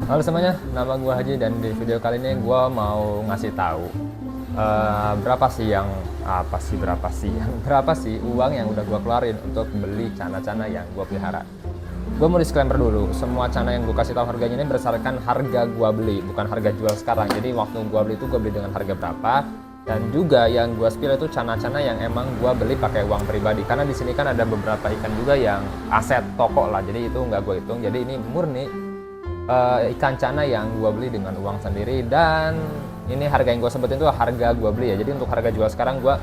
Halo semuanya, nama gue Haji dan di video kali ini gue mau ngasih tahu berapa sih uang yang udah gue keluarin untuk beli cana-cana yang gue pelihara. Gue mau disclaimer dulu, semua cana yang gue kasih tahu harganya ini berdasarkan harga gue beli, bukan harga jual sekarang. Jadi waktu gue beli itu gue beli dengan harga berapa, dan juga yang gue spill itu cana-cana yang emang gue beli pakai uang pribadi. Karena di sini kan ada beberapa ikan juga yang aset toko lah, jadi itu nggak gue hitung. Jadi ini murni ikan cana yang gue beli dengan uang sendiri, dan ini harga yang gue sebutin itu harga gue beli ya. Jadi untuk harga jual sekarang gue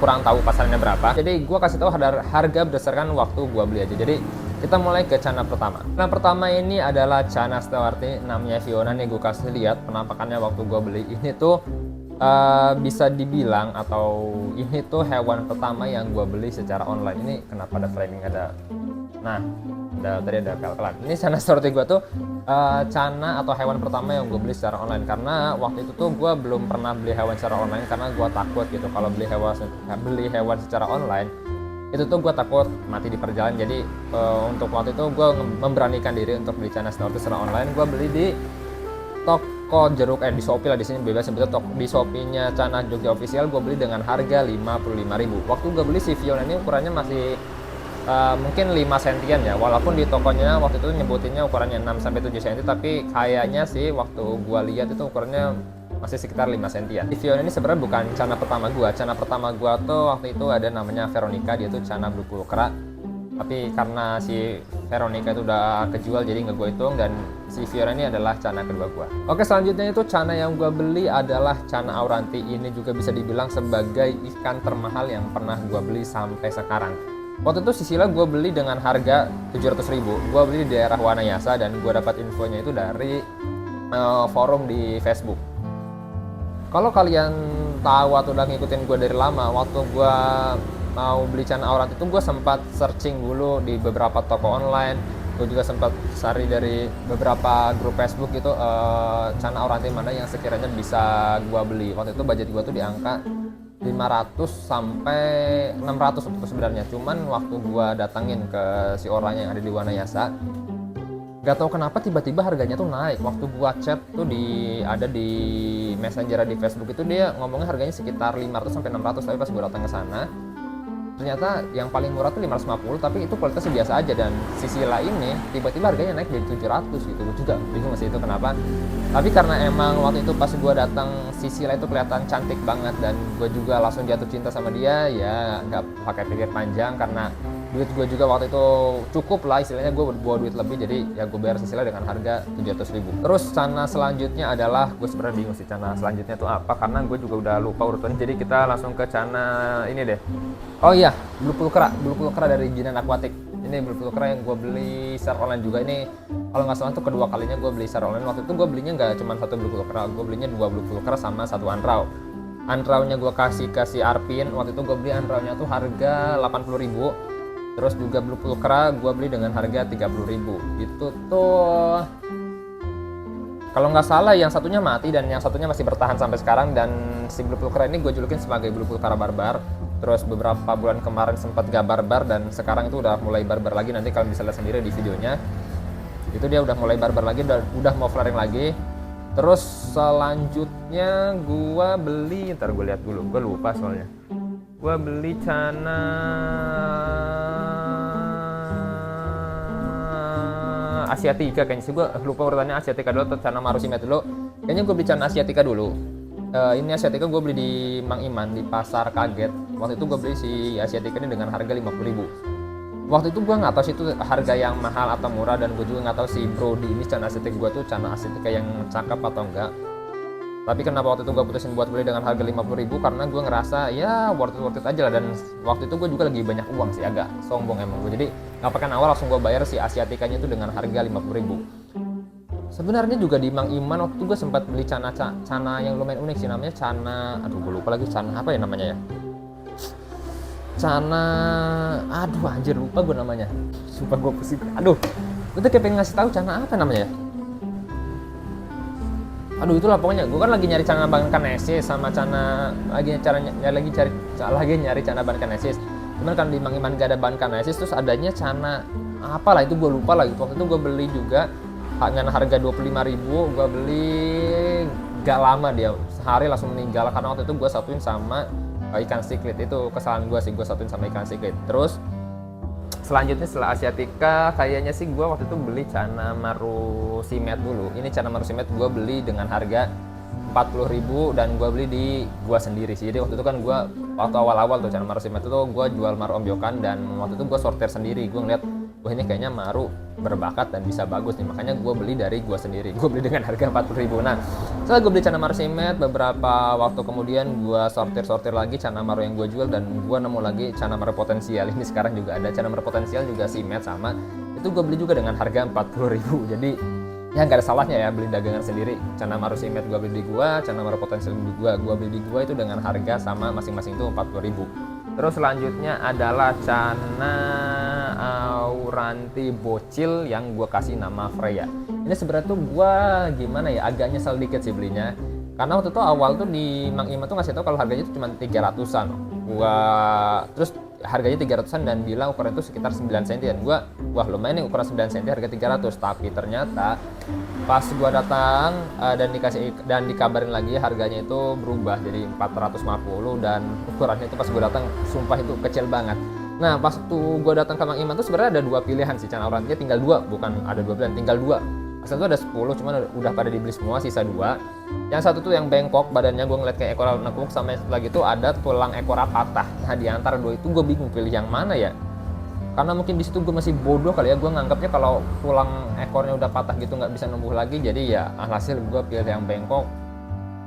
kurang tahu pasarnya berapa. Jadi gue kasih tahu harga berdasarkan waktu gue beli aja. Jadi kita mulai ke cana pertama. Cana pertama ini adalah cana Stewarti, namanya Fiona. Nih gue kasih lihat penampakannya waktu gue beli. Ini tuh bisa dibilang atau ini tuh hewan pertama yang gue beli secara online. Ini kenapa ada framing ada? Nah, tadi ada kal-kalan. Ini cana Stewarti gue tuh cana atau hewan pertama yang gue beli secara online, karena waktu itu tuh gue belum pernah beli hewan secara online karena gue takut gitu kalau beli hewan secara online itu tuh gue takut mati di perjalanan. Jadi untuk waktu itu gue memberanikan diri untuk beli cana Stewarti secara online. Gue beli di toko jeruk di Shopee lah, di sini bebas sebetulnya di Shopee-nya Cana Jogja Official. Gue beli dengan harga 55.000. Waktu gue beli si Fiona ini ukurannya masih mungkin 5 sentian ya, walaupun di tokonya waktu itu nyebutinnya ukurannya 6-7 cm, tapi kayaknya sih waktu gua lihat itu ukurannya masih sekitar 5 sentian. Si Fiona ini sebenarnya bukan cana pertama gua. Cana pertama gua tuh waktu itu ada namanya Veronica, dia tuh cana blue pulchra. Tapi karena si Veronica itu udah kejual jadi nggak gua hitung, dan si Fiona ini adalah cana kedua gua. Oke, selanjutnya itu cana yang gua beli adalah cana Auranti. Ini juga bisa dibilang sebagai ikan termahal yang pernah gua beli sampai sekarang. Waktu itu sisila gue beli dengan harga 700.000. Gue beli di daerah Wanayasa dan gue dapat infonya itu dari forum di Facebook. Kalau kalian tahu atau udah ngikutin gue dari lama, waktu gue mau beli cana Auranti itu gue sempat searching dulu di beberapa toko online. Gue juga sempat cari dari beberapa grup Facebook gitu, cana Auranti mana yang sekiranya bisa gue beli. Waktu itu budget gue tuh di angka 500 sampai 600 waktu itu sebenarnya. Cuman waktu gua datangin ke si orang yang ada di Wanayasa, gak tahu kenapa tiba-tiba harganya tuh naik. Waktu gua chat tuh ada di Messenger di Facebook itu dia ngomongnya harganya sekitar 500 sampai 600, tapi pas gua datang ke sana ternyata yang paling murah tuh 550, tapi itu kualitasnya biasa aja. Dan sisila ini tiba-tiba harganya naik jadi 700 gitu. Gue juga bingung sih itu kenapa. Tapi karena emang waktu itu pas gue datang sisila itu kelihatan cantik banget, dan gue juga langsung jatuh cinta sama dia, ya nggak pakai pikir panjang karena duit gue juga waktu itu cukup lah, istilahnya gue bawa duit lebih, jadi ya gue bayar sisila dengan harga 700.000. Terus cana selanjutnya adalah, gue sebenarnya bingung sih cana selanjutnya itu apa karena gue juga udah lupa urutannya. Jadi kita langsung ke cana ini deh. Oh iya, blue pulchra dari Jinan Aquatic. Ini blue pulchra yang gue beli secara online juga. Ini kalau nggak salah tuh kedua kalinya gue beli secara online. Waktu itu gue belinya nggak cuma satu blue pulchra, gue belinya 2 blue pulchra sama 1 anrau. Anraunya gue kasih Arpin. Waktu itu gue beli anraunya tuh harga 80.000. Terus juga blue pulchra gue beli dengan harga 30.000. Itu tuh kalau nggak salah yang satunya mati dan yang satunya masih bertahan sampai sekarang. Dan si blue pulchra ini gue julukin sebagai blue pulchra barbar. Terus beberapa bulan kemarin sempat gak barbar, dan sekarang itu udah mulai barbar lagi. Nanti kalian bisa lihat sendiri di videonya. Itu dia udah mulai barbar lagi, udah mau flaring lagi. Terus selanjutnya gue beli, ntar gue lihat dulu, gue lupa soalnya. Gue beli cana Asiatica kayaknya sih, gue lupa urutannya Asiatica dulu atau cana Marusime dulu. Kayaknya gue beli cana Asiatica dulu. Ini Asiatica gue beli di Mang Iman di Pasar Kaget. Waktu itu gue beli si Asiatica ini dengan harga 50.000. Waktu itu gue nggak tahu sih itu harga yang mahal atau murah, dan gue juga nggak tahu si Brody ini cana Asiatica gue tuh cana Asiatica yang cakep atau enggak. Tapi kenapa waktu itu gue putusin buat beli dengan harga 50.000, karena gue ngerasa ya worth it aja lah. Dan waktu itu gue juga lagi banyak uang sih, agak sombong emang gue. Jadi nggak pakai awal langsung gue bayar si Asiaticanya itu dengan harga 50.000. Sebenarnya juga di Mang Iman waktu itu gue sempat beli cana yang lumayan unik sih, namanya cana, aduh gue lupa lagi cana apa ya namanya ya. Cana, aduh anjir lupa gue namanya. Sumpah gue pusing. Aduh, gue tuh kayak pengen ngasih tahu cana apa namanya ya. Aduh itulah pokoknya, gue kan lagi nyari cana Bankanesis sama cana lagi nyari cana Bankanesis. Cuman kan di Mang Iman gak ada bahan kanaisis, terus adanya cana apalah itu gue lupa lagi. Waktu itu gue beli juga dengan harga 25.000, gue beli gak lama dia sehari langsung meninggal karena waktu itu gue satuin sama ikan siklit. Itu kesalahan gue sih, gue satuin sama ikan siklit. Terus selanjutnya setelah Asiatica kayaknya sih gue waktu itu beli Cana Maru Simet dulu. Ini Cana Maru Simet gue beli dengan harga 40.000 dan gue beli di gue sendiri sih. Jadi waktu itu kan gue waktu awal-awal tuh Cana Maru Simet itu gue jual Maru Ombyokan, dan waktu itu gue sortir sendiri. Gue ngeliat wah ini kayaknya Maru berbakat dan bisa bagus nih, makanya gue beli dari gue sendiri. Gue beli dengan harga 40.000. Nah setelah gue beli Cana Maru Simet, beberapa waktu kemudian gue sortir lagi Cana Maru yang gue jual, dan gue nemu lagi Cana Maru Potensial. Ini sekarang juga ada Cana Maru Potensial juga Simet sama, itu gue beli juga dengan harga 40.000. Jadi ya nggak ada salahnya ya beli dagangan sendiri. Cana Maru Simet gue beli di gue, Cana Maru Potensial gue beli di gue, itu dengan harga sama masing-masing itu 40.000. Terus selanjutnya adalah Cana Auranti Bocil yang gue kasih nama Freya. Ini sebenarnya tuh gue gimana ya, agak nyesel dikit sih belinya, karena waktu itu awal tuh di Mang Ima tuh ngasih tau kalau harganya itu cuma 300-an. Gua terus harganya 300-an dan bilang ukuran itu sekitar 9 cm, dan gua wah lumayan nih ukuran 9 cm harga 300. Tapi ternyata pas gua datang dan dikabarin lagi harganya itu berubah jadi 450, dan ukurannya itu pas gua datang sumpah itu kecil banget. Nah pas tuh gua datang ke Mang Iman tuh sebenarnya ada dua pilihan sih Cana Aurantinya, tinggal dua, bukan ada dua pilihan, tinggal dua. Asal itu ada 10, cuman udah pada dibeli semua, sisa 2. Yang satu tuh yang bengkok badannya, gue ngeliat kayak ekor nekuk, sama yang lagi tuh ada tulang ekornya patah. Nah di antara dua itu gue bingung pilih yang mana ya, karena mungkin di situ gue masih bodoh kali ya, gue nganggapnya kalau tulang ekornya udah patah gitu nggak bisa numbuh lagi. Jadi ya hasil gue pilih yang bengkok.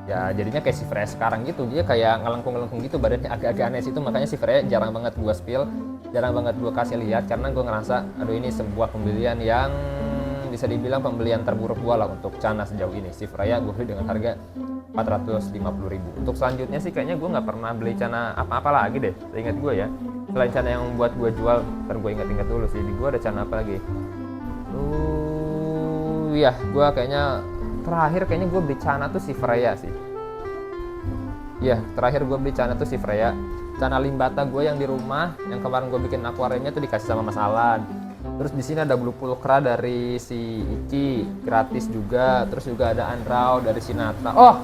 Ya jadinya kayak si Freya sekarang gitu, dia kayak ngelengkung gitu, badannya agak-agak aneh situ. Makanya si Freya jarang banget gue spill, jarang banget gue kasih lihat, karena gue ngerasa aduh ini sebuah pembelian yang bisa dibilang pembelian terburuk gue lah untuk Cana sejauh ini. Si Freya gue beli dengan harga 450.000. Untuk selanjutnya sih kayaknya gue nggak pernah beli Cana apa-apa lagi deh, seingat gue ya, selain Cana yang buat gue jual. Ntar gue ingat-ingat dulu sih, di gue ada Cana apa lagi. Ya gue terakhir kayaknya gue beli Cana tuh si Freya sih. Ya terakhir gue beli Cana tuh si Freya. Cana limbata gue yang di rumah, yang kemarin gue bikin akuariumnya tuh dikasih sama Mas Alan. Terus di sini ada blue pulcra dari si Ici, gratis juga. Terus juga ada Andrau dari Sinatra. Oh,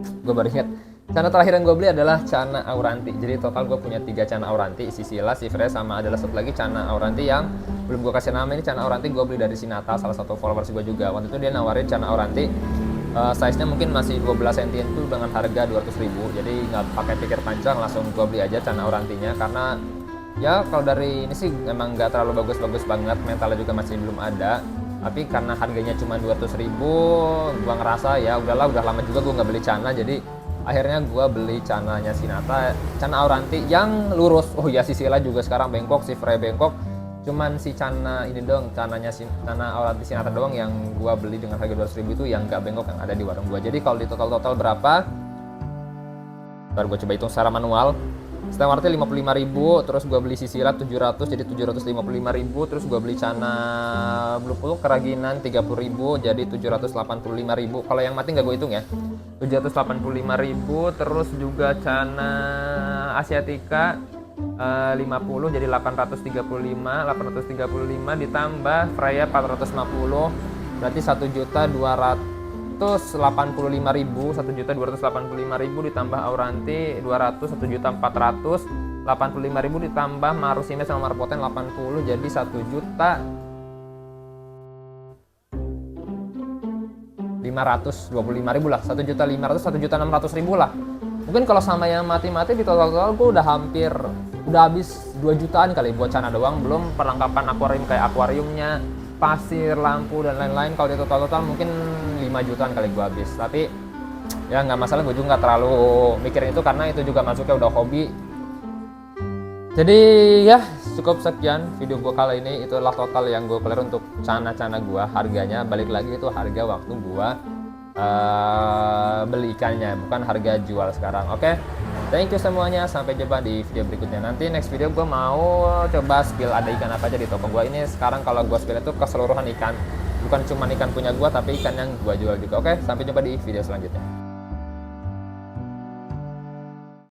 gue baru ingat. Cana terakhir yang gue beli adalah Cana Auranti. Jadi total gue punya 3 Cana Auranti, si Sila, si Freya, sama adalah satu lagi Cana Auranti yang belum gue kasih nama. Ini Cana Auranti gue beli dari Sinatra, salah satu followers gue juga. Waktu itu dia nawarin Cana Auranti, size-nya mungkin masih 12 cm itu dengan harga 200.000. Jadi nggak pakai pikir panjang, langsung gue beli aja Cana Aurantinya, karena ya kalau dari ini sih emang nggak terlalu bagus-bagus banget, mentalnya juga masih belum ada. Tapi karena harganya cuma 200.000, gua ngerasa ya udahlah, udah lama juga gua nggak beli Cana, jadi akhirnya gua beli Cananya Sinatra, Cana Auranti yang lurus. Oh ya, si Sila juga sekarang bengkok, si Freya bengkok. Cuman si Cana ini dong, Cana Auranti Sinatra doang yang gua beli dengan harga 200.000 itu yang nggak bengkok, yang ada di warung gua. Jadi kalau di total berapa? Baru gua coba hitung secara manual. Setengah arti 55.000, terus gue beli sisirat 700, jadi 755.000. Terus gue beli Cana blue pool keraginan 30.000, jadi 785.000. Kalau yang mati nggak gue hitung ya, 785.000. Terus juga Cana Asiatica 50, jadi 835 ditambah Freya 450, berarti 1.285.000. 1.285.000 ditambah Auranti 200, 1.485.000 ditambah Maru Simet sama Maru Poten 80, jadi 1.525.000 lah, 1.500.000, 1.600.000 lah. Mungkin kalau sama yang mati-mati di total gue udah habis 2 jutaan kali buat Cana doang, belum perlengkapan akuarium kayak akuariumnya, pasir, lampu dan lain-lain. Kalau di total mungkin 5 jutaan kali gue habis. Tapi ya nggak masalah, gue juga nggak terlalu mikirin itu karena itu juga masuknya udah hobi. Jadi ya cukup sekian video gue kali ini. Itulah total yang gue clear untuk Cana gue. Harganya balik lagi itu harga waktu gue beli ikannya, bukan harga jual sekarang. Oke, thank you semuanya, sampai jumpa di video berikutnya. Nanti next video gue mau coba spill ada ikan apa aja di toko gue ini. Sekarang kalau gue spill itu keseluruhan ikan, bukan cuma ikan punya gue tapi ikan yang gue jual juga. Oke, sampai jumpa di video selanjutnya.